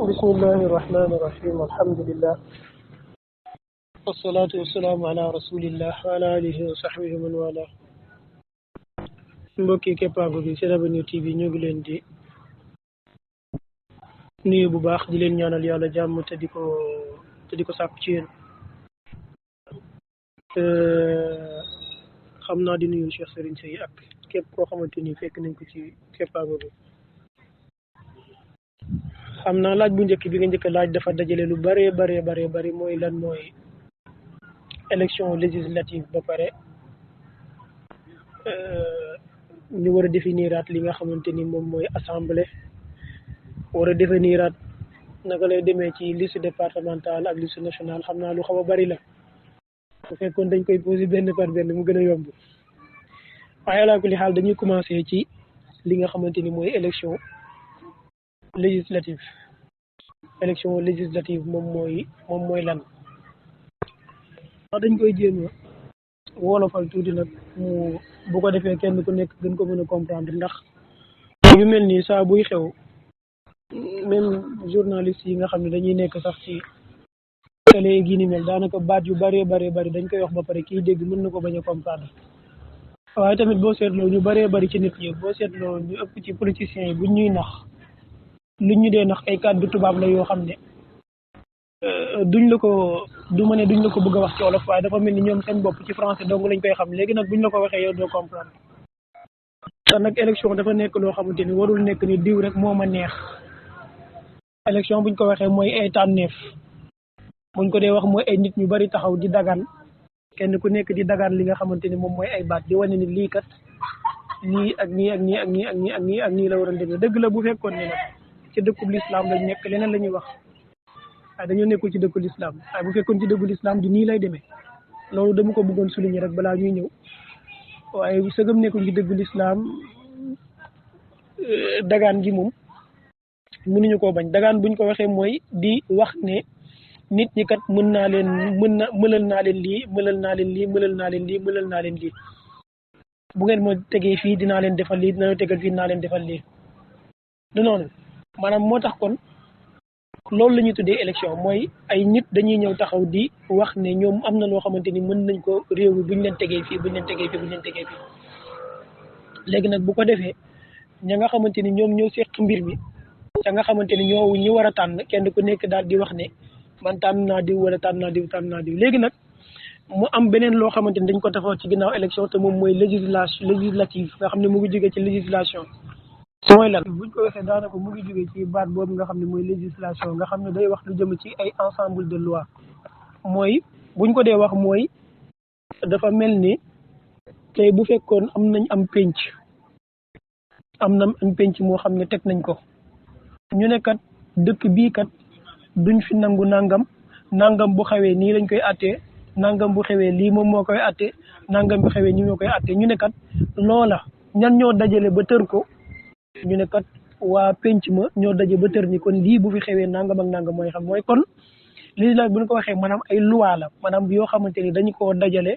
بسم الله الرحمن الرحيم الحمد لله والصلاة والسلام على رسول الله وعلى آله وصحبه من والاه mbokki keppaango bi Sene Avenue TV ñu ngi leen di nuyu bu baax di leen ñaanal yàlla jàmm te di ko sàkku ci yéen xam naa di nuyu Cheikh Serigne Seye ak képp koo xamante ni fekk nañ ko ci keppaango bi xam naa laaj bu njëkk bi nga njëkk laaj dafa dajale lu bari mooy lan mooy élection législative ba pare ñu war a définiraat li nga xamante ni moom mooy assemblée war a définiraat naka lay demee ci liste départementale ak liste nationale xam naa lu xaw a bari la bu fekkoon dañ koy posé benn par benn mu gën a yomb waaye alaa kulli xaal dañuy commencé ci li nga xamante ni mooy élection législative moom mooy lan wax dañ koy jéem a wolofal tuuti nag mu bu ko defee kenn ku nekk gën ko mën a comprendre ndax yu mel nii saa buy xew même journaliste yi nga xam ne dañuy nekk sax ci télé gi ni mel daanaka baat yu bari dañ koy wax ba pare kii dégg mën na ko bañ a comprendre waaye tamit boo seetloo ñu bari ci nit ñi boo seetloo ñu ëpp ci politiciens yi buñ ñuy nax lu ñu dee nax ay kàddu tubaab la yoo xam ne duñ la ko bëgg a wax ci wolof waaye dafa mel ni ñoom seen bopp ci français dong lañ koy xam léegi nag buñ la ko waxee yow doo comprendre te nag élection dafa nekk loo xamante ni warul nekk ni diw rek moo ma neex élection buñ ko waxee mooy ay tànneef buñ ko dee wax mooy ay nit ñu bari taxaw di dagaan kenn ku nekk di dagaan li nga xamante ni moom mooy ay baat di wane ni lii kat nii ak nii ak nii ak nii ak nii ak nii ak nii la waroon demee dëgg la bu fekkoon ne nag ci dëkkub lislaam lañ nekk leneen la ñuy wax waaye dañoo nekkul ci dëkkul lislaam waaye bu fekkoon ci dëkkul lislaam di nii lay demee loolu dama ko bëggoon souligner rek balaa ñuy ñëw waaye sëgëm nekkul ci dëkkul lislaam dagaan gi moom mënuñu koo bañ dagaan buñ ko waxee mooy di wax ne nit ñi kat mëlal naa leen lii bu ngeen ma tegee fii dinaa leen defal lii dina tegal fii dinaa leen defal lii du noonu maanaam moo tax kon loolu la ñuy tuddee élection mooy ay nit dañuy ñëw taxaw di wax ne ñoom am na loo xamante ni mën nañ ko réew mi buñ leen tegee fii léegi nag bu ko defee ña nga xamante ni ñoom ñoo seq mbir mi ca nga xamante ni ñoo ñu war a tànn kenn ku nekk daal di wax ne man tànn naa diw wala tànn naa diw léegi nag mu am beneen loo xamante ni dañ ko taxaw ci ginnaaw élection te moom mooy législative nga xam ne mu ngi jógee ci législation mooy lan buñ ko waxee daanaka mu ngi jógee ci baat boobu nga xam ne mooy législation nga xam ne day wax lu jëm ci ay ensemble de loi mooy buñ ko dee wax mooy dafa mel ni tey bu fekkoon am penc moo xam ne teg nañ ko ñu ne kat dëkk bii kat duñ fi nangu nangam bu xewee nii lañ koy attee nangam bu xewee lii moom moo koy attee nangam bu xewee ñi ñoo koy attee ñu ne kat loola ñan ñoo dajale ba tër ko ñu ne kat waa penc ma ñoo daje ba tër ni kon lii bu fi xewee nangam ak nangam mooy xam mooy kon législative bu ñu ko waxee maanaam ay loi la maanaam yoo xamante ni dañu koo dajale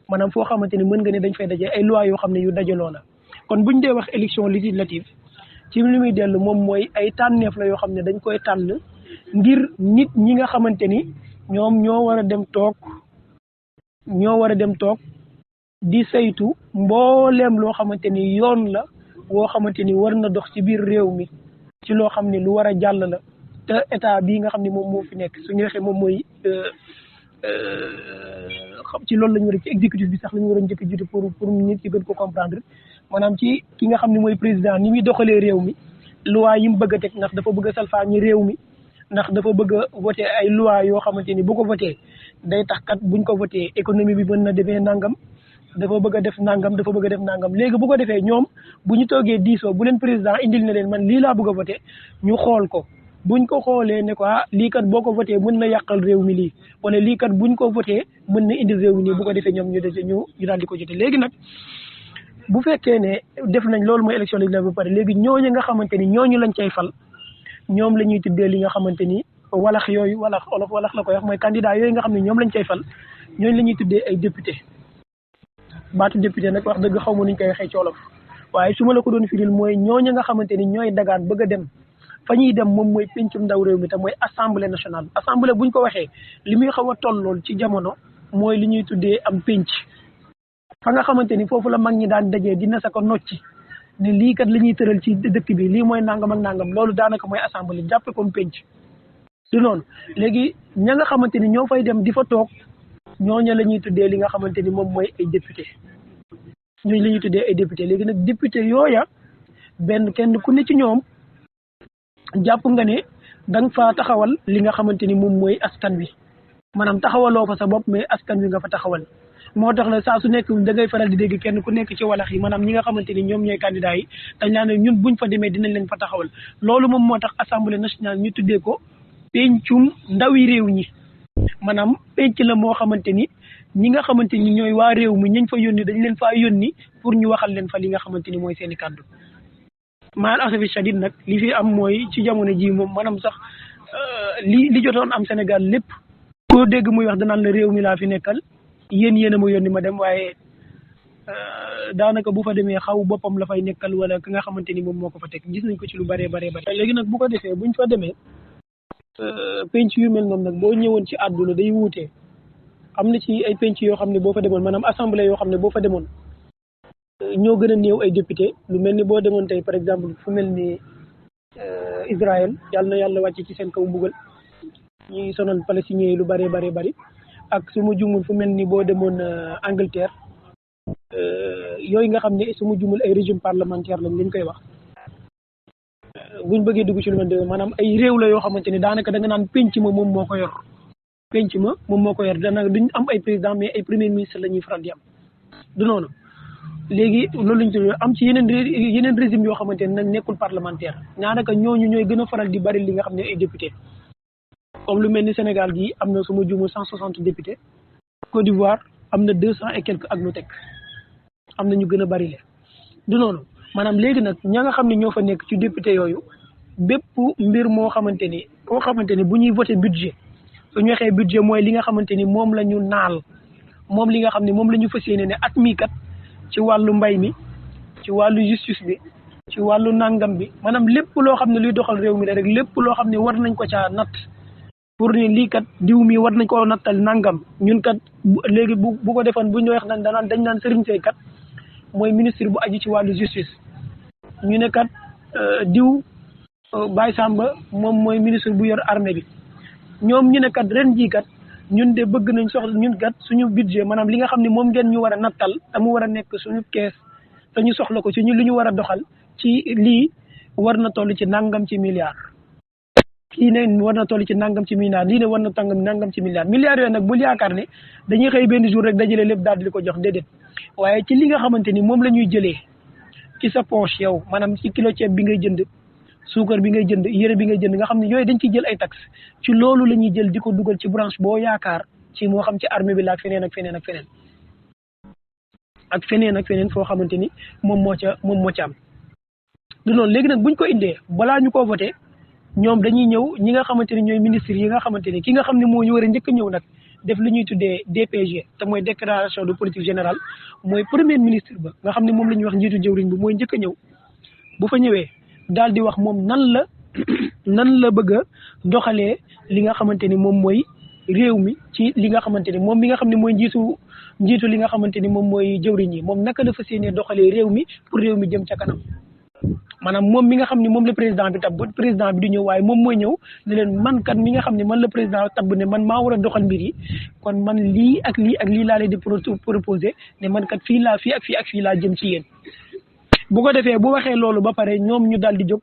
maanaam foo xamante ni mën nga ne dañ fay dajale ay loi yoo xam ne yu dajaloo la kon buñ dee wax élection législative ci li muy dellu moom mooy ay tànneef la yoo xam ne dañ koy tànn ngir nit ñi nga xamante ni ñoom ñoo war a dem toog di saytu mbooleem loo xamante ni yoon la woo xamante ni war na dox ci biir réew mi ci loo xam ne lu war a jàll la te état bii nga xam ne moom moo fi nekk suñu waxee moom mooy xam ci loolu la ñu war a ci exécutif bi sax la ñu war a njëkk jiitu pour nit ci gën ko comprendre maanaam ci ki nga xam ne mooy président ni muy doxalee réew mi loi yi mu bëgg a teg ndax dafa bëgg a salfaañi réew mi ndax dafa bëgg a voté ay loi yoo xamante ni bu ko voté day tax kat buñ ko voté économie bi mën na demee nangam dafa bëgg a def nangam léegi bu ko defee ñoom bu ñu toogee diisoo bu leen président indil na leen man lii laa bëgg a voté ñu xool ko buñ ko xoolee ne ko lii kat boo ko voté mën na yàqal réew mi lii wala lii kat buñ ko voté mën na indil réew mi nii bu ko defee ñoom ñu daal di ko jote léegi nag bu fekkee ne def nañ loolu mooy élection législative ba pare léegi ñooñu nga xamante ni ñooñu lañ cay fal ñoom la ñuy tuddee li nga xamante ni walax la koy wax mooy candidat yooyu nga xam ne ñoom lañ cay fal ñooñu la ñuy tuddee ay député baatu député nag wax dëgg xaw ma nuñ koy waxee ci wolof waaye su ma la ko doon firil mooy ñooñu nga xamante ni ñooy dagaan bëgg a dem fa ñuy dem moom mooy pencum ndaw réew mi te mooy assemblée nationale. assemblée buñ ko waxee li muy xaw a tollool ci jamono mooy li ñuy tuddee am penc fa nga xamante ni foofu la mag ñi daan dajee dina sa ko nocci ne lii kat li ñuy tëral ci dëkk bi lii mooy nangam ak nangam loolu daanaka mooy assemblée jàppe comme penc du noonu léegi ña nga xamante ni ñoo fay dem di fa toog ñooñu la ñuy tuddee li nga xamante ni moom mooy ay député ñooñu la ñuy tuddee ay député léegi nag député yooya benn kenn ku ne ci ñoom jàpp nga ne da nga faa taxawal li nga xamante ni moom mooy askan wi maanaam taxawaloo fa sa bopp mais askan wi nga fa taxawal moo tax la saa su nekk da ngay faral di dégg kenn ku nekk ci walax yi maanaam ñi nga xamante ni ñoom ñooy candidats yi dañ laa ne ñun buñ fa demee dinañ leen fa taxawal loolu moom moo tax assemblée nationale ñu tuddee ko pencum ndawi réew ñi maanaam penc la moo xamante ni ñi nga xamante ni ñooy waa réew mi ñañ fa yónni dañ leen faa yónni pour ñu waxal leen fa li nga xamante ni mooy seen i kàddu maal asafi shadid nag li fi am mooy ci jamono ji moom maanaam sax li jotoon am Sénégal lépp koo dégg muy wax danaan la réew mi laa fi nekkal yéen a ma yónni ma dem waaye daanaka bu fa demee xaw boppam la fay nekkal wala ki nga xamante ni moom moo ko fa teg gis nañ ko ci lu bëree bare léegi nag bu ko defee buñ fa demee penc yu mel noonu nag boo ñëwoon ci àdduna day wuutee am na ci ay penc yoo xam ne boo fa demoon maanaam assemblée yoo xam ne boo fa demoon ñoo gën a néew ay député lu mel ni boo demoon tey par exemple fu mel ni Israël yàlla na yàlla wàcc ci seen kaw mbugal ñuy sonal palestiniens yi lu bëree bëri ak su ma jumul fu mel ni boo demoon Angleterre yooyu nga xam ne su ma jumul ay régime parlementaire lañ koy wax buñ bëggee dugg ci lu mel ne maanaam ay réew la yoo xamante ni daanaka da nga naan penc ma moom moo ko yor penc ma moom moo ko yor daanaka duñ am ay président mais ay premier ministre la ñuy faral di am du noonu léegi loolu lañ tudd am ci yeneen régime yoo xamante ne nag nekkul parlementaire daanaka ñooñu ñooy gën a faral di bari li nga xam ne ay député comme lu mel ni Sénégal gi am na su ma jumul 160 députés Côte d'Ivoire am na 200 et quelques ak lu teg am na ñu gën a bari le du noonu maanaam léegi nag ña nga xam ne ñoo fa nekk ci député yooyu bépp mbir moo xamante ni koo xamante ni bu ñuy voté budget su ñu waxee budget mooy li nga xamante ni moom la ñu naal moom li nga xam ne moom la ñu fas yéene ne at mii kat ci wàllu mbay mi ci wàllu justice bi ci wàllu nangam bi maanaam lépp loo xam ne luy doxal réew mi la rek lépp loo xam ne war nañ ko caa natt pour ni lii kat diw mi war nañ koo nattal nangam ñun kat léegi bu ko defoon bu ñu wax naan dañ naan Serigne Seye kat mooy ministre bu aju ci wàllu justice ñu ne kat diw Baye Samba moom mooy ministre bu yor armée bi ñoom ñu ne kat ren jii kat ñun de bëgg nañ soxla ñun kat suñu budget maanaam li nga xam ne moom ngeen ñu war a nattal te mu war a nekk suñu kees te ñu soxla ko ci ñu li ñu war a doxal ci lii war na toll ci nangam ci milliards. kii ne war na toll ci nangam ci milliards lii ne war na tàngam nangam ci milliards yooyu nag bul yaakaar ne dañuy xëy benn jour rek dajale lépp daal di ko jox déedéet waaye ci li nga xamante ni moom la ñuy jëlee ci sa poche yow maanaam ci kilo ceeb bi ngay jënd suukar bi ngay jënd yére bi ngay jënd nga xam ne yooyu dañ ciy jël ay taxes ci loolu la ñuy jël di ko dugal ci branche boo yaakaar ci moo xam ci armée bi la ak feneen ak feneen ak feneen foo xamante ni moom moo ca am du noonu léegi nag buñ ko indee balaa ñu ko voté ñoom dañuy ñëw ñi nga xamante ni ñooy ministres yi nga xamante ni ki nga xam ne moo ñu war a njëkk a ñëw nag def li ñuy tuddee DPG te mooy déclaration de politique générale mooy premier ministre ba nga xam ne moom la ñuy wax njiitu jëwriñ bi mooy njëkk a ñëw bu fa ñëwee daal di wax moom nan la bëgg a doxalee li nga xamante ni moom mooy réew mi ci li nga xamante ni moom mi nga xam ne mooy njiitu li nga xamante ni moom mooy jëwriñ yi moom naka la fas yéenee doxalee réew mi pour réew mi jëm ca kanam maanaam moom mi nga xam ne moom la président bi tab président bi du ñëw waaye moom mooy ñëw ne leen man kat mi nga xam ne man la président tab ne man maa war a doxal mbir yi kon man lii ak lii laa leen di proposé ne man kat fii ak fii laa jëm ci yéen bu ko defee bu waxee loolu ba pare ñoom ñu daal di jóg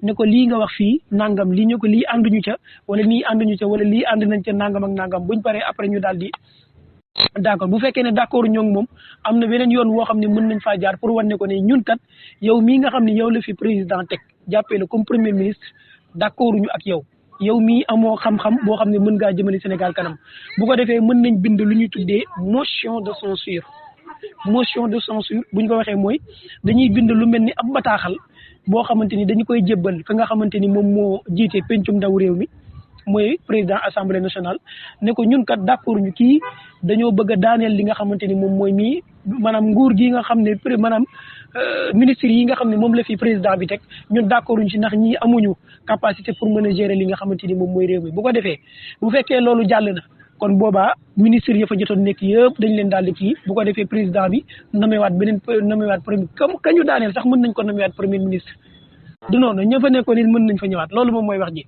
ne ko lii nga wax fii nangam lii ñu ko lii ànduñu ca wala nii ànduñu ca wala lii ànd nañ ca nangam ak nangam buñ paree après ñu daal di d'accord bu fekkee ne d'accord ñoo ngi moom am na beneen yoon woo xam ne mën nañ faa jaar pour wan ne ko ne ñun kat yow mii nga xam ne yow la fi président teg jàppee la comme premier ministre d'accord ñu ak yow mii amoo xam-xam boo xam ne mën ngaa jëmale Sénégal kanam bu ko defee mën nañ bind lu ñuy tuddee motion de censure buñ ko waxee mooy dañuy bind lu mel ni ab bataaxal boo xamante ni dañu koy jébbal ka nga xamante ni moom moo jiite pencum ndaw réew mi mooy président assemblée nationale ne ko ñun kat d'accord ñu kii dañoo bëgg a daaneel li nga xamante ni moom mooy mii maanaam nguur gi nga xam ne maanaam ministre yi nga xam ne moom la fi président bi teg ñun d'accorduñ ci ndax ñii amuñu capacité pour mën a gérer li nga xamante ni moom mooy réew mi bu ko defee bu fekkee loolu jàll na kon boobaa ministre ya fa jotoon nekk yëpp dañ leen daal di kii bu ko defee président bi namewaat premier comme kañu daaneel sax mën nañ ko namewaat premier ministre du noonu ña fa nekkoon it mën nañ fa ñëwaat loolu moom mooy wax ji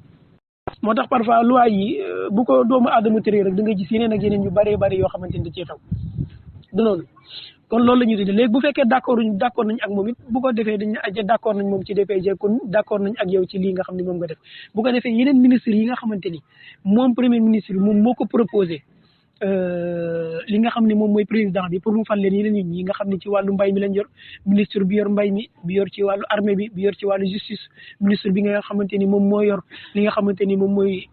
moo tax parfois loi yi bu ko doomu aadama tëree rek da nga gis yeneen ak yeneen yu bëree bëri yoo xamante ni da cee taw du noonu kon loolu la ñuy tuddee léegi bu fekkee d'accord nañ ak moom it bu ko defee dañ d'accord nañ moom ci DPG kon d'accord nañ ak yow ci lii nga xam ne moom nga def bu ko defee yeneen ministres yi nga xamante ni moom premier ministre bi moom moo ko proposé li nga xam ne moom mooy président bi pour mu fal leen yeneen nit ñi nga xam ne ci wàllu mbay mi lañ yor ministre bi yor mbay mi bi yor ci wàllu armée bi yor ci wàllu justice ministre bi nga xamante ni moom moo yor li nga xamante ni moom mooy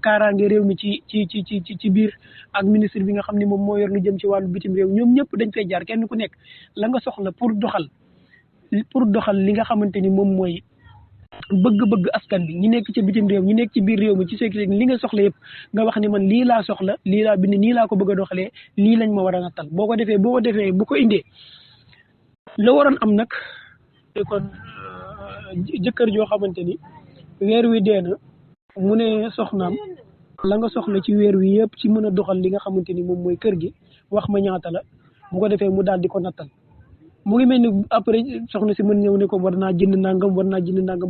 kaaraange réew mi ci biir ak ministre bi nga xam ne moom moo yor lu jëm ci wàllu bitim réew ñoom ñëpp dañ fay jaar kenn ku nekk la nga soxla pour doxal li nga xamante ni moom mooy bëgg-bëgg askan bi ñi nekk ci bitim réew ñi nekk ci biir réew mi ci sécurité li nga soxla yëpp nga wax ni man lii laa soxla lii laa bind nii laa ko bëgg a doxalee lii lañ ma war a nattal boo ko defee bu ko indee la waroon am nag kon jëkkër joo xamante ni weer wi dee na mu ne soxnaam la nga soxla ci weer wi yëpp ci mën a doxal li nga xamante ni moom mooy kër gi wax ma ñaata la bu ko defee mu daal di ko nattal mu ngi mel ni après soxna si mën ñëw ne ko war naa jënd nangam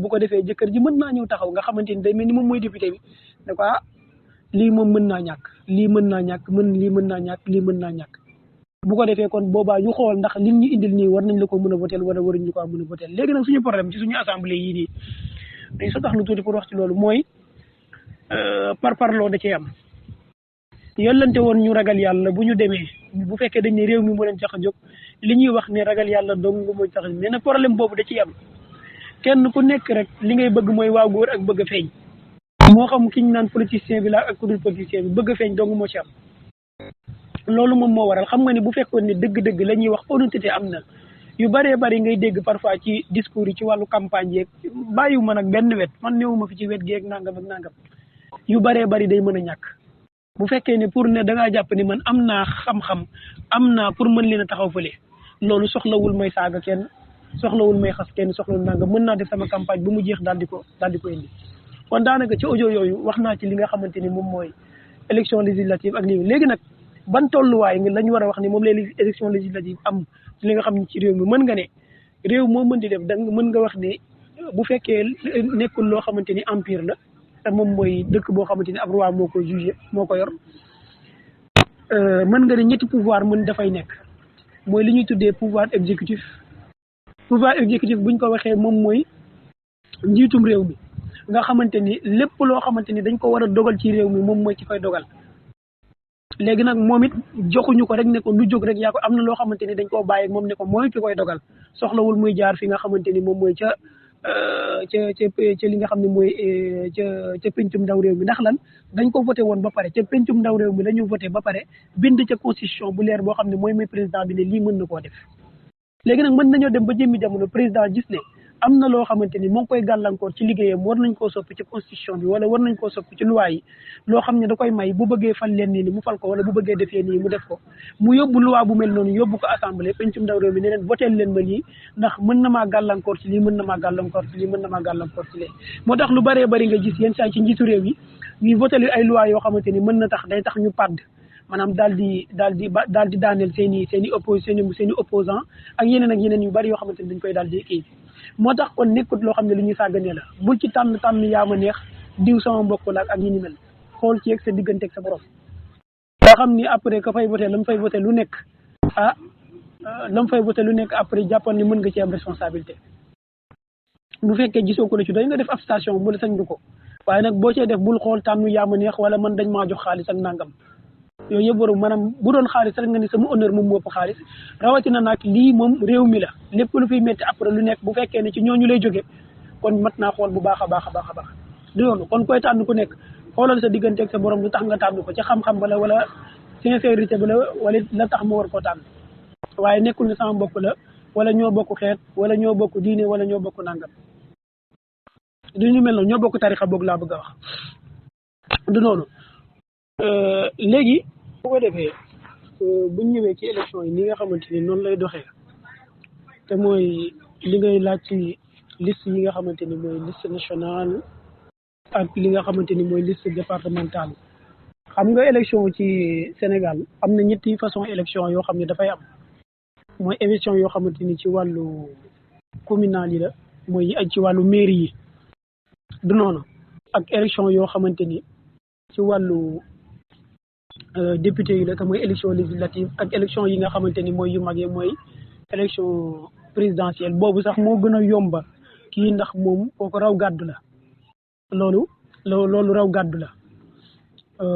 bu ko defee jëkkër ji mën naa ñëw taxaw nga xamante ni day mel ni moom mooy député bi ne ko lii moom mën naa ñàkk lii mën naa ñàkk lii mën naa ñàkk bu ko defee kon boobaa ñu xool ndax lim ñu indil nii war nañ la ko mën a voter wala waruñ ñu ko mën a voter léegi nag suñu problème ci suñu assemblée yii nii dañ sa tax lu tuuti pour wax ci loolu mooy parparloo da cee am yàllante woon ñu ragal yàlla bu ñu demee bu fekkee dañ ne réew mi moo leen tax a jóg li ñuy wax ne ragal yàlla dong mooy tax a jóg mais nag problème boobu da ciy am kenn ku nekk rek li ngay bëgg mooy waaw góor ak bëgg a feeñ moo xam ki ñu naan politicien bi la ak ku dul politicien bi bëgg a feeñ dong moo ci am loolu moom moo waral xam nga ni bu fekkoon ne dëgg-dëgg la ñuy wax honnêteté am na yu bëree bëri ngay dégg parfois ci discours yi ci wàllu campagne yeeg bàyyiwu ma nag benn wet man néewuma fi ci wet geeg nangam ak nangam yu bëree bëri day mën a ñàkk bu fekkee ne pour ne da ngaa jàpp ni man am naa xam-xam am naa pour mën leen a taxaw fële loolu soxlawul may saaga kenn soxlawul may xas kenn soxlawul nangam mën naa def sama campagne ba mu jeex daal di ko indi kon daanaka ci audio yooyu wax naa ci li nga xamante ni moom mooy élection législative ak lii léegi nag ban tolluwaay la ñu war a wax ni moom lay élection législative am ci li nga xam ne ci réew mi mën nga ne réew moo mën di def da mën nga wax ne bu fekkee nekkul loo xamante ni empire la te moom mooy dëkk boo xamante ni ab roi moo ko jugé moo ko yor mën nga ne ñetti pouvoir mën dafay nekk mooy li ñuy tuddee pouvoir exécutif buñ ko waxee moom mooy njiitum réew mi nga xamante ni lépp loo xamante ni dañ ko war a dogal ci réew mi moom mooy ci koy dogal léegi nag moom it joxuñu ko rek ne ko lu jóg rek yaa ko am na loo xamante ni dañ koo bàyyi moom ne ko mooy ki koy dogal soxlawul muy jaar fi nga xamante ni moom mooy ca li nga xam ne mooy ca pencum ndaw réew mi ndax lan dañ ko voté woon ba pare ca pencum ndaw réew mi la ñu voté ba pare bind ca constitution bu leer boo xam ne mooy président bi ne lii mën na koo def léegi nag mën nañoo dem ba jëmmi jamono président gis ne am na loo xamante ni moo ngi koy gàllankoor ci liggéeyam war nañ koo soppi ci constitution bi wala war nañ koo soppi ci loi yi loo xam ne da koy may bu bëggee fal leen nii ni mu fal ko wala bu bëggee defee nii mu def ko mu yóbbu loi bu mel noonu yóbbu ko assemblée pencum ndaw réew mi ne leen voteel leen ma lii ndax mën na maa gàllankoor ci lii mën na maa gàllankoor ci lii mën na maa gàllankoor ci lee moo tax lu bëree bëri nga gis yenn saa ci njiitu réew yi ñuy votel ay loi yoo xamante ni mën na tax day tax ñu padd maanaam daal di daaneel seen i opposant ak yeneen yu bëri yoo xamante ni dañ koy daal di kii moo tax kon nekkut loo xam ne lu ñuy sàgganee la bul ci tànn yaa ma neex diw sama mbokk la ak ñi ni mel xool ci ak sa diggante ak sa borom nga xam ni après ka fay voté la mu fay voté lu nekk après jàppoon ni mën nga ci am responsabilité bu fekkee gisoo ko la ci doy nga def abstention bu la sañ du ko waaye nag boo cee def bul xool tànn yaa ma neex wala man dañ maa jox xaalis ak nangam yooyu yëpp waru maanaam bu doon xaalis rek nga ni sama honneur moom moo ëpp xaalis rawatina nag lii moom réew mi la lépp lu fiy métti après lu nekk bu fekkee ne ci ñooñu lay jóge kon mat naa xool bu baax a baax du yoonu kon koy tànn ku nekk xoolal sa diggante ak sa borom lu tax nga tànn ko ci xam-xam bala wala sincérité bala wala la tax ma war koo tànn waaye nekkul ne sama mbokk la wala ñoo bokk xeet wala ñoo bokk diine wala ñoo bokk nangam du ñu mel noonu ñoo bokk tarixa boog laa bëgg a wax du noonu léegi bu ko defee buñ ñëwee ci élection yi ni nga xamante ni noonu lay doxee te mooy li ngay laaj ci liste yi nga xamante ni mooy liste nationale ak li nga xamante ni mooy liste départementale. xam nga élection ci Sénégal am na ñetti façon élection yoo xam ne dafay am mooy élection yoo xamante ni ci wàllu communal yi la mooy ak ci wàllu mairie yi du noonu ak élection yoo xamante ni ci wàllu député yi la te mooy élection législative ak élection yi nga xamante ni mooy yu mag yi mooy élection présidentielle boobu sax moo gën a yomba kii ndax moom kooku raw gàddu la loolu raw gàddu la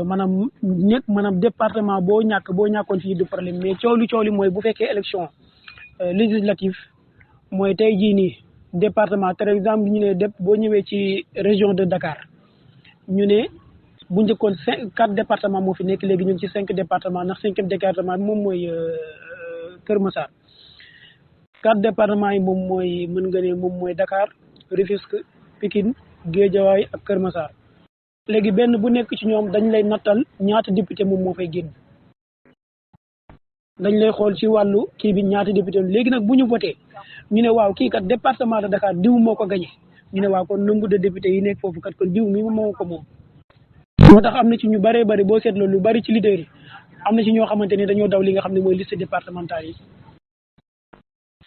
maanaam département boo ñàkkoon fii du problème mais coow li mooy bu fekkee élection législative mooy tey jii nii département par exemple ñu ne boo ñëwee ci région de Dakar ñu ne bu njëkkoon 4 départements moo fi nekk léegi ñu ngi ci 5 départements ndax 5e département bi moom mooy Kër Massar 4 départements yi moom mooy mën nga ne moom mooy Dakar Rufisque Pikine Guédiawaye ak Kër Massar léegi benn bu nekk ci ñoom dañ lay nattal ñaata député moom moo fay génn dañ lay xool ci wàllu kii bi ñaata député léegi nag bu ñu voté ñu ne waaw kii kat département de Dakar diw moo ko gagné ñu ne waaw kon nombre de députés yi nekk foofu kat kon diw mi moo ko moom. moo tax am na ci ñu bëree bëri boo seetloo lu bëri ci leader yi am na ci ñoo xamante ni dañoo daw li nga xam ne mooy liste départementale yi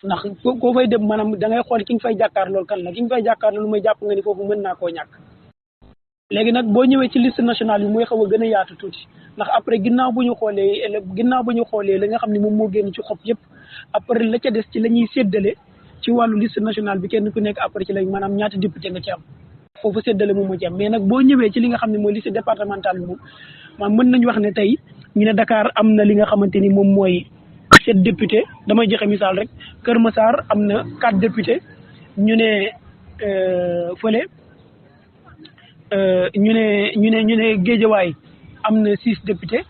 ndax koo fay dem maanaam da ngay xool ki nga fay jàkkaar loolu kan la ki nga fay jàkkaar loolu mooy jàpp nga ni foofu mën naa koo ñàkk. léegi nag boo ñëwee ci liste nationale bi mooy xaw a gën a yaatu tuuti ndax après ginnaaw bu ñu xoolee la nga xam ne moom moo génn ci xob yëpp après la ca des ci la ñuy séddale ci wàllu liste nationale bi kenn ku nekk après ci la maanaam ñaata député nga ci am foofu séddale moom moo ci am mais nag boo ñëwee ci li nga xam ne mooy liste départementale bi moom maanaam mën nañu wax ne tey ñu ne Dakar am na li nga xamante ni moom mooy 7 députés damay joxe misaal rek Kër Massar am na 4 députés ñu ne fële ñu ne Guédiawaye am na 6 députés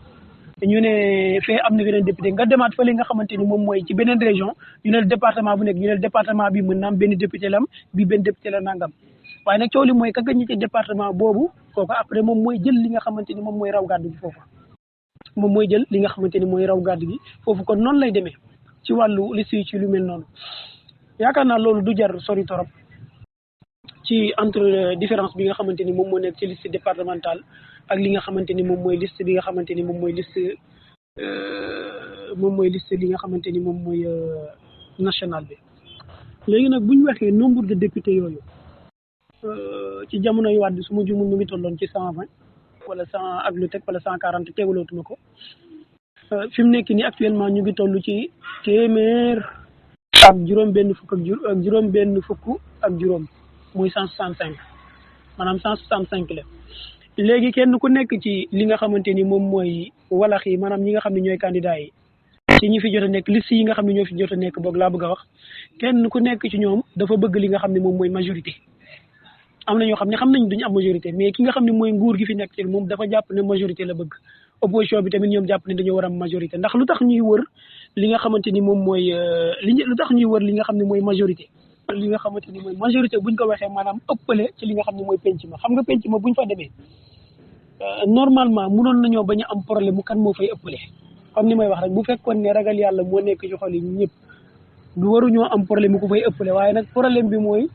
ñu ne fee am na beneen député nga demaat fële nga xamante ni moom mooy ci beneen région ñu ne département bu nekk ñu ne département bi mën na am benn député la am bi benn député la nangam waaye nag coow li mooy ka gañe ci département boobu kooku après moom mooy jël li nga xamante ni moom mooy raw gàddu gi foofu moom mooy jël li nga xamante ni mooy raw gàddu gi foofu kon noonu lay demee ci wàllu liste yi ci lu mel noonu yaakaar naa loolu du jar sori torop ci entre différence bi nga xamante ni moom moo nekk ci liste départementale ak li nga xamante ni moom mooy liste bi nga xamante ni moom mooy liste li nga xamante ni moom mooy national bi. léegi nag bu ñu waxee nombre de députés yooyu ci jamono yu Wàdd su ma jumul mu ngi tolloon ci 120 wala 100 ak lu teg wala 140 tegalootuma ko fi mu nekk nii actuellement ñu ngi toll ci téeméer ak juróom-benn fukk ak juróom-benn fukk ak juróom. muy 165 maanaam 165 la léegi kenn ku nekk ci li nga xamante ni moom mooy walax yi maanaam ñi nga xam ne ñooy candidat yi ci ñi fi jot a nekk liste yi nga xam ne ñoo fi jot a nekk boog laa bëgg a wax kenn ku nekk ci ñoom dafa bëgg li nga xam ne moom mooy majorité am na ñoo xam ne xam nañ duñu am majorité mais ki nga xam ne mooy nguur gi fi nekk ci moom dafa jàpp ne majorité la bëgg opposition bi tamit ñoom jàpp ne dañoo war a am majorité ndax lu tax ñuy wër li nga xamante ni moom mooy lu tax ñuy wër li nga xam ne mooy majorité li nga xamante ni mooy majorité buñ ko waxee maanaam ëppale ci li nga xam ne mooy penc ma xam nga penc ma buñ fa demee normalement mënoon nañoo bañ a am problème mu kan moo fay ëppale comme ni may wax rek bu fekkoon ne ragal yàlla moo nekk ci xol yi ñëpp du waruñoo am problème mu ku fay ëppale waaye nag problème bi mooy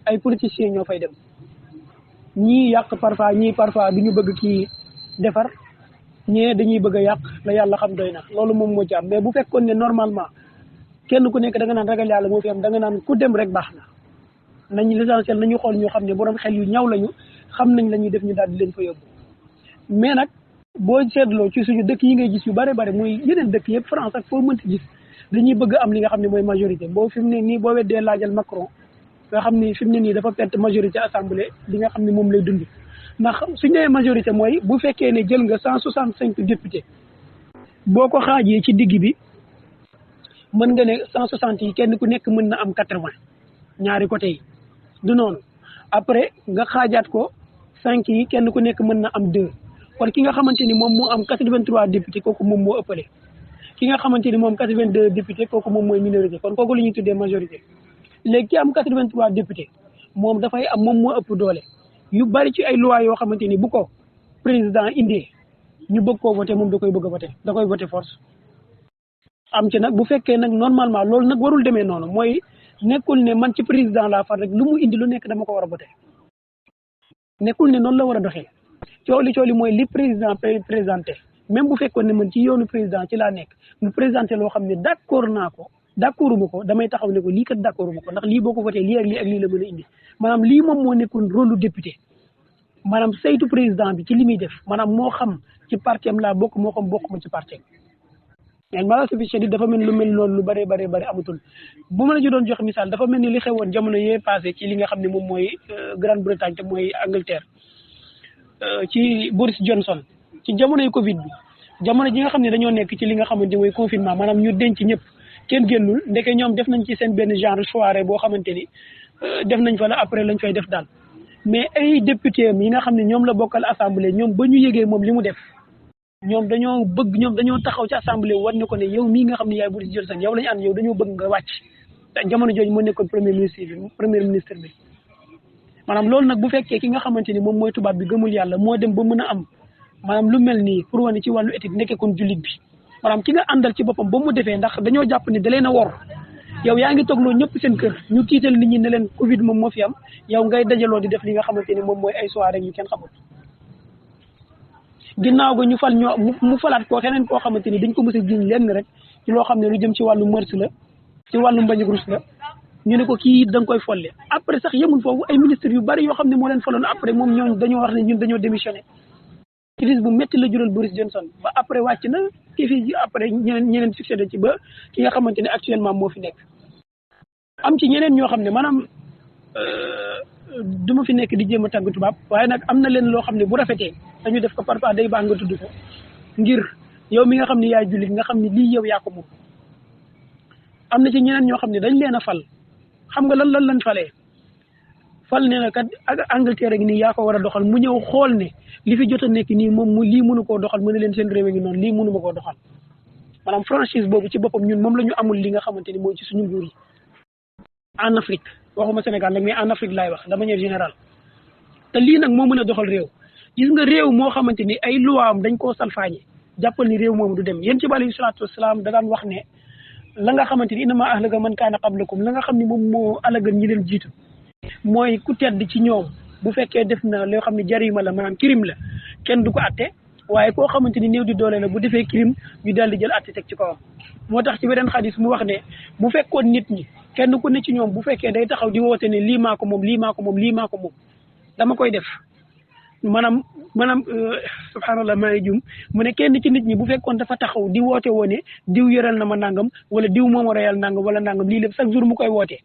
ay politiciens ñoo fay dem ñii yàq parfois du ñu bëgg kii defar ñee dañuy bëgg a yàq la yàlla xam doy na loolu moom moo ci am mais bu fekkoon ne normalement kenn ku nekk da nga naan ragal yàlla moo fi am da nga naan ku dem rek baax na nañ l'essentiel nañu xool ñoo xam ne borom xel yu ñaw lañu xam nañ la ñuy def ñu daal di leen fa yóbbu mais nag boo seetloo ci suñu dëkk yi ngay gis yu bare bare muy yeneen dëkk yëpp France ak foo mënti gis dañuy bëgg am li nga xam ne mooy majorité boo fi mu ne nii boo weddee laajal Macron nga xam ni fi mu ne nii dafa perte majorité assemblée li nga xam ne moom lay dund ndax suñu nee majorité mooy bu fekkee ne jël nga 165 députés boo ko xaajee ci digg bi mën nga ne 160 yi kenn ku nekk mën na am 80 ñaari côté yi du noonu après nga xaajaat ko 5 yi kenn ku nekk mën na am 2 kon ki nga xamante ni moom moo am 83 députés kooku moom moo ëppale ki nga xamante ni moom 82 députés kooku moom mooy minorité kon kooku la ñuy tuddee majorité léegi ki am 83 députés moom dafay am moom moo ëpp doole yu bari ci ay loi yoo xamante ni bu ko président indee ñu bëgg koo voté moom da koy bëgg a voté da koy voté force am ci nag bu fekkee nag normalement loolu nag warul demee noonu mooy nekkul ne man ci président laa far rek lu mu indi lu nekk dama ko war a voté nekkul ne noonu la war a doxee coow li mooy li président présenté même bu fekkoon ne man ci yoonu président ci laa nekk mu présenté loo xam ne d'accorduma ko damay taxaw ne ko lii kat d'accorduma ko ndax lii boo ko voté lii ak lii ak lii la mën a indi maanaam lii moom moo nekkoon rôle lu député maanaam saytu président bi ci li muy def maanaam moo xam ci parti am laa bokk moo xam bokk ma ci parti am mais mala suffici dafa mel lu mel loolu lu bëree bëri amatul bu ma la ci doon jox misaal dafa mel ni li xewoon jamono yee passé ci li nga xam ne moom mooy Grande-Bretagne te mooy Angleterre ci Boris Johnson ci jamonoy Covid bi jamono ji nga xam ne dañoo nekk ci li nga xamante mooy confinement maanaam ñu denc ñëpp kenn génnul ndeke ñoom def nañ ci seen benn genre soirée boo xamante ni def nañ fa la après lañ fay def daal mais ay député am yi nga xam ne ñoom la bokkal assemblée ñoom ba ñu yëgee moom li mu def ñoom dañoo taxaw ci assemblée war ne ko ne yow mii nga xam ne yaay Boris Johnson yow la ñu ànd yow dañoo bëgg nga wàcc te jamono jooju moo nekkoon premier ministre bi maanaam loolu nag bu fekkee ki nga xamante ni moom mooy tubaab bi gëmul yàlla moo dem ba mën a am maanaam lu mel nii pour wane ci wàllu éthique nekkee kon jullit bi maanaam ki nga àndal ci boppam ba mu defee ndax dañoo jàpp ni da leen a wor yow yaa ngi toogloo ñëpp seen kër ñu tiital nit ñi ne leen Covid moom moo fi am yow ngay dajaloo di def li nga xamante ni moom mooy ay soirée ñu kenn xamul ginnaaw ga ñu fal mu falaat koo keneen koo xamante ni dañ ko mës a jiñ lenn rek ci loo xam ne lu jëm ci wàllu mërs la ci wàllu mbañu rus la ñu ne ko kii da nga koy folle après sax yemul foofu ay ministres yu bari yoo xam ne moo leen faloon après moom ñooñu dañoo wax ne ñun dañoo démissionné crise bu métti la jural Boris Johnson ba après wàcc na kii fii après ñeneen succédé ci ba ki nga xamante ne actuellement moo fi nekk am ci ñeneen ñoo xam ne maanaam du ma fi nekk di jéem a tàgg tubaab waaye nag am na leen loo xam ne bu rafetee dañu def ko parfois day baax nga tudd ko ngir yow mi nga xam ne yaay jullit nga xam ne lii yow yaa ko moom am na ci ñeneen ñoo xam ne dañ leen a fal xam nga lan lañ falee fal ne na kat ak Angleterre gi nii yaa ko war a doxal mu ñëw xool ne li fi jot a nekk nii moom mu lii mënu koo doxal mu ne leen seen réew ngi noonu lii mënu ma koo doxal maanaam franchise boobu ci boppam ñun moom la ñu amul li nga xamante ni mooy ci suñu nguur yi en Afrique waxuma Sénégal nag mais en Afrique laay wax de manière générale te lii nag moo mën a doxal réew gis nga réew moo xamante ni ay loi am dañ koo salfaañe jàppal ni réew moom du dem yéen ci alayhi salaatu wasalaam da daan wax ne la nga xamante ni innamaa ahlaka man kaana qablakum la nga xam ne moom moo alagal ñi leen jiitu mooy ku tedd ci ñoom bu fekkee def na loo xam ne jarima la maanaam crime la kenn du ko atte waaye koo xamante ni néew di doole la bu defee crime ñu daal di jël atte teg ci kawam moo tax ci beneen xadis mu wax ne bu fekkoon nit ñi kenn ku ne ci ñoom bu fekkee day taxaw di woote ne lii maa ko moom lii maa ko moom lii maa ko moom dama koy def maanaam subhanallah maa ngi jum mu ne kenn ci nit ñi bu fekkoon dafa taxaw di woote woone diw yoreel na ma nangam wala diw moom a reyal nangam wala nangam lii lépp chaque jour mu koy wootee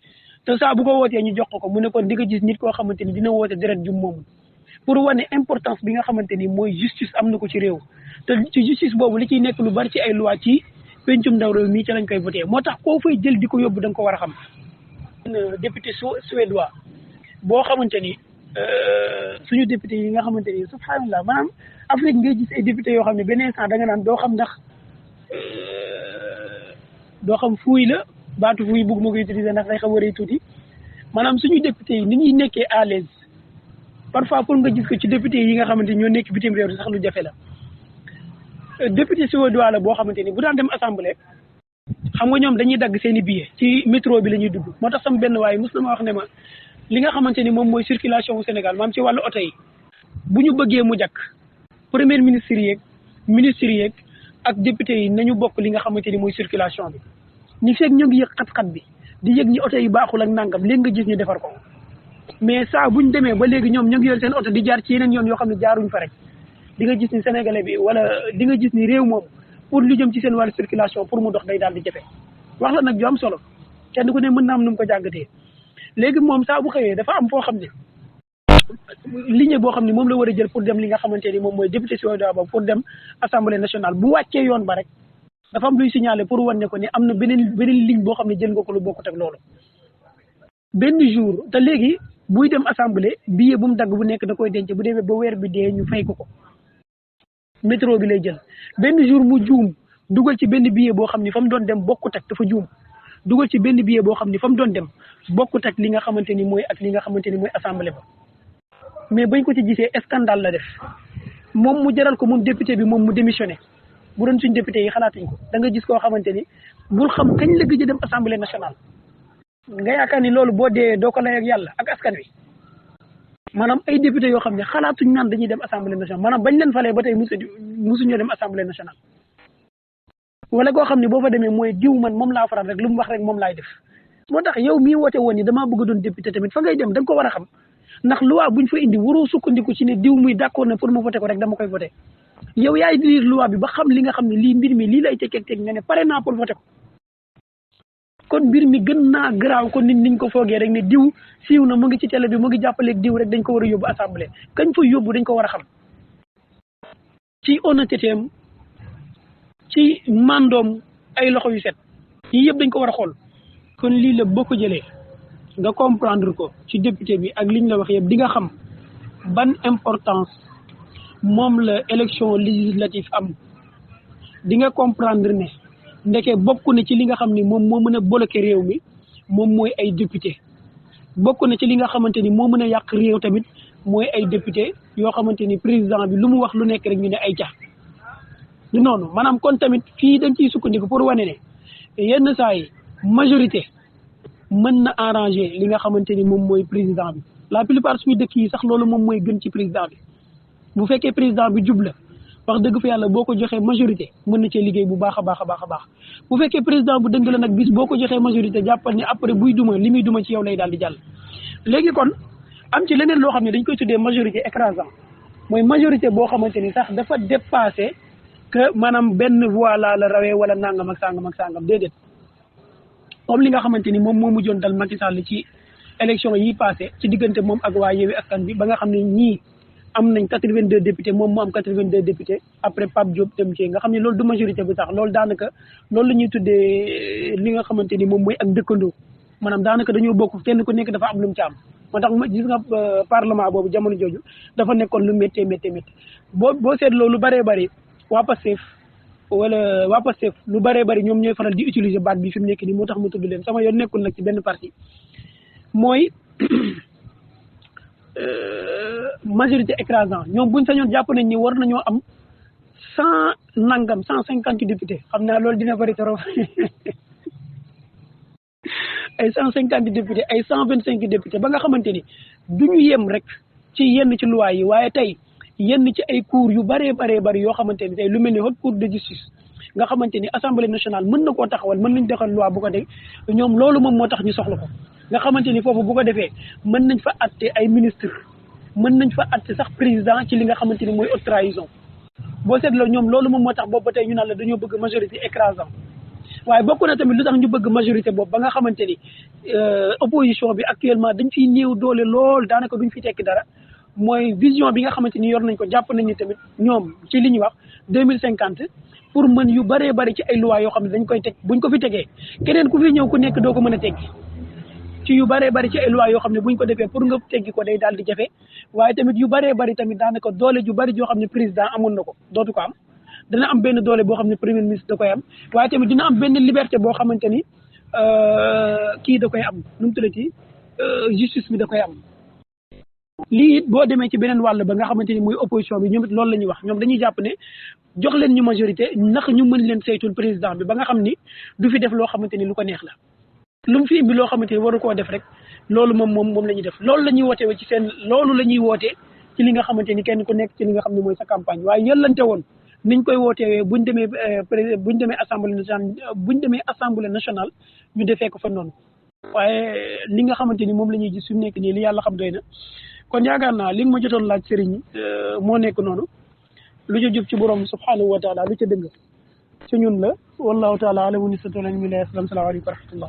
te saa bu ko wootee ñu jox ko mu ne kon di nga gis nit koo xamante ni dina woote deret jum moomu pour wane importance bi nga xamante ni mooy justice am na ko ci réew te ci justice boobu li ciy nekk lu bari ci ay loi ci pencum ndaw réew mii ci lañ koy voté moo tax koo fay jël di ko yóbbu da nga ko war a xam. député suédois boo xamante ni suñu député yi nga xamante ni subhanallah maanaam Afrique ngay gis ay député yoo xam ne benn instant da nga naan doo xam ndax doo xam fuuy la baatu fuuy bëgg ma koy utiliser ndax day xaw a rëy tuuti maanaam suñu député yi ni ñuy nekkee à l'aise parfois pour nga gis ko ci député yi nga xamante ni ñoo nekk bitim réew sax lu jafe la. député suédois la boo xamante ni bu daan dem assemblée xam nga ñoom dañuy dagg seen i billets ci métro bi la ñuy dugg moo tax sama benn waaye mos na ma wax ne ma li nga xamante ni moom mooy circulation wu Sénégal maam ci wàllu oto yi bu ñu bëggee mu jakk premier ministre yeeg ministre yeeg ak député yi nañu bokk li nga xamante ni mooy circulation bi ñi fekk ñu ngi yëg xat-xat bi di yëg ñi oto yi baaxul ak nangam léegi nga gis ñu defar ko mais saa buñ demee ba léegi ñoom ñu ngi yor seen oto di jaar ci yeneen yoon yoo xam ne jaaruñ fa rek di nga gis ni sénégalais bi wala di nga gis ni réew moom pour lu jëm ci seen wàllu circulation pour mu dox day daal di jafe wax la nag ju am solo kenn ku ne mën na am nu mu ko jàngatee léegi moom saa bu xëyee dafa am foo xam ne ligne boo xam ne moom la war a jël pour dem li nga xamante ni moom mooy député suédois ba pour dem assemblée nationale bu wàccee yoon ba rek dafa am luy signaler pour wan ne ko ni am na beneen ligne boo xam ne jël nga ko lu bokkut ak loolu benn jour te léegi buy dem assemblée billet bu mu dagg bu nekk da koy denc bu demee ba weer bi dee ñu fay ko métro bi lay jël benn jour mu juum dugal ci benn billet boo xam ni fa mu doon dem bokkut ak dafa juum dugal ci benn billet boo xam ni fa mu doon dem bokkut ak li nga xamante ni mooy ak li nga xamante ni mooy assemblée ba mais bañ ko ci gisee scandale la def moom mu jaral ko moom député bi moom mu démissionné bu doon suñ député yi xalaatuñ ko da nga gis koo xamante ni bul xam kañ la gëj a dem assemblée nationale nga yaakaar ni loolu boo dee doo ko lay ak yàlla ak askan wi maanaam ay député yoo xam ne xalaatuñ naan dañuy dem assemblée nationale maanaam bañ leen falee ba tey musuñoo dem assemblée nationale wala koo xam ne boo fa demee mooy diw man moom laa faral rek lu mu wax rek moom laay def moo tax yow mii woote woon ni damaa bëgg doon député tamit fa ngay dem da nga ko war a xam ndax loi buñ fa indi waroo sukkandiku ci ne diw muy d'accord na pour ma voté ko rek dama koy voté yow yaay lire loi bi ba xam li nga xam ne lii mbir mi lii lay teg nga ne pare naa pour voté ko kon mbir mi gën naa garaaw ko nit niñ ko foogee rek ne diw siiw na mu ngi ci télé bi mu ngi jàppaleeg diw rek dañ ko war a yóbbu assemblée kañ fa yóbbu dañ ko war a xam ci honnêteté am ci mandoom ay loxo yu set yii yëpp dañ ko war a xool kon lii la boo ko jëlee nga comprendre ko ci député bi ak liñ la wax yëpp di nga xam ban importance moom la élection législative am di nga comprendre ne ndeke bokk na ci li nga xam ni moom moo mën a bloquer réew mi moom mooy ay député bokk na ci li nga xamante ni moo mën a yàq réew tamit mooy ay député yoo xamante ni président bi lu mu wax lu nekk rek ñu ne ay ca du noonu maanaam kon tamit fii dañ ciy sukkandiku pour wane ne yenn saa yi majorité mën na arranger li nga xamante ni moom mooy président bi la plupart suñu dëkk yi sax loolu moom mooy gën ci président bi bu fekkee président bi jub la wax dëgg fa yàlla boo ko joxee majorité mën na cee liggéey bu baax a baax a baax a baax bu fekkee président bu dëng la nag bis boo ko joxee majorité jàppal ne après buy duma li muy duma ci yow lay daal di jàll léegi kon am ci leneen loo xam ne dañ koy tuddee majorité écrasante mooy majorité boo xamante ni sax dafa dépassé que maanaam benn voix la rawee wala nangam ak sangam déedéet comme li nga xamante ni moom moo mujjoon dal Macky Sall ci élection yi passé ci diggante moom ak waa Yewwi Askan Wi ba nga xam ne ñii am nañ 82 députés moom mu am 82 députés après Pape Diop dem ci nga xam ne loolu du majorité bu sax loolu daanaka loolu la ñuy tuddee li nga xamante ni moom mooy ak dëkkandoo maanaam daanaka dañoo bokk kenn ku nekk dafa am lu mu ci am moo tax gis nga parlement boobu jamono jooju dafa nekkoon lu méttee boo seetloo lu bëree bëri waa Pastef lu bëree bëri ñoom ñooy faral di utiliser baat bi fi mu nekk nii moo tax mu tudd leen sama yoon nekkul nag ci benn parti mooy majorité écrasante ñoom buñ sañoon jàpp nañ ni war nañoo am 150 députés xam naa loolu dina bëri trop ay 150 députés ay 125 députés ba nga xamante ni duñu yem rek ci yenn ci loi yi waaye tey yenn ci ay cours yu bëree bëri yoo xamante ni tey lu mel ni haute cour de justice nga xamante ni assemblée nationale mën na koo taxawal mën nañ doxal loi bu ko def ñoom loolu moom moo tax ñu soxla ko nga xamante ni foofu bu ko defee mën nañ fa atte ay ministre mën nañ fa atte sax président ci li nga xamante ni mooy haute trahison boo seetloo ñoom loolu moom moo tax boobu ba tey ñu naan la dañoo bëgg majorité écrasante waaye bokk na tamit lu tax ñu bëgg majorité boobu ba nga xamante ni opposition bi actuellement dañ fiy néew doole lool daanaka duñ fi tekki dara mooy vision bi nga xamante ni yor nañ ko jàpp nañ ni tamit ñoom ci li ñuy wax 2050 pour mën yu bëree bëri ci ay loi yoo xam ne dañ koy teg buñ ko fi tegee keneen ku fi ñëw ku nekk doo ko mën a teggi ci yu bëree bëri ci ay loi yoo xam ne buñ ko defee pour nga teggi ko day daal di jafe waaye tamit yu bëree bëri tamit daanaka doole ju bëri joo xam ne président amoon na ko dootu ko am dina am benn doole boo xam ne premier ministre da koy am waaye tamit dina am benn liberté boo xamante ni kii da koy am nu mu tuddati justice bi da koy am lii it boo demee ci beneen wàll ba nga xamante ni mooy opposition bi ñoom it loolu la ñuy wax ñoom dañuy jàpp ne jox leen ñu majorité ndax ñu mën leen saytul président bi ba nga xam ni du fi def loo xamante ni lu ko neex la lu mu fi indi loo xamante ni waru koo def rek loolu moom la ñuy def loolu la ñuy woote ci seen loolu la ñuy woote ci li nga xamante ni kenn ku nekk ci li nga xam ne mooy sa campagne waaye yëllante woon niñ koy wootee buñ demee assemblée nationale ñu defee ko fa noonu waaye li nga xamante ni moom la ñuy gis su nekk nii li yàlla xam doy na kon yaakaar naa li nga ma jotoon laaj sëriñ moo nekk noonu lu ca jub ci borom subhanahu wa taala lu ca dëgg ci ñun la wallahu taala alamu ni sa tola mi lay asalaam salaamaaleykum wa rahmatullah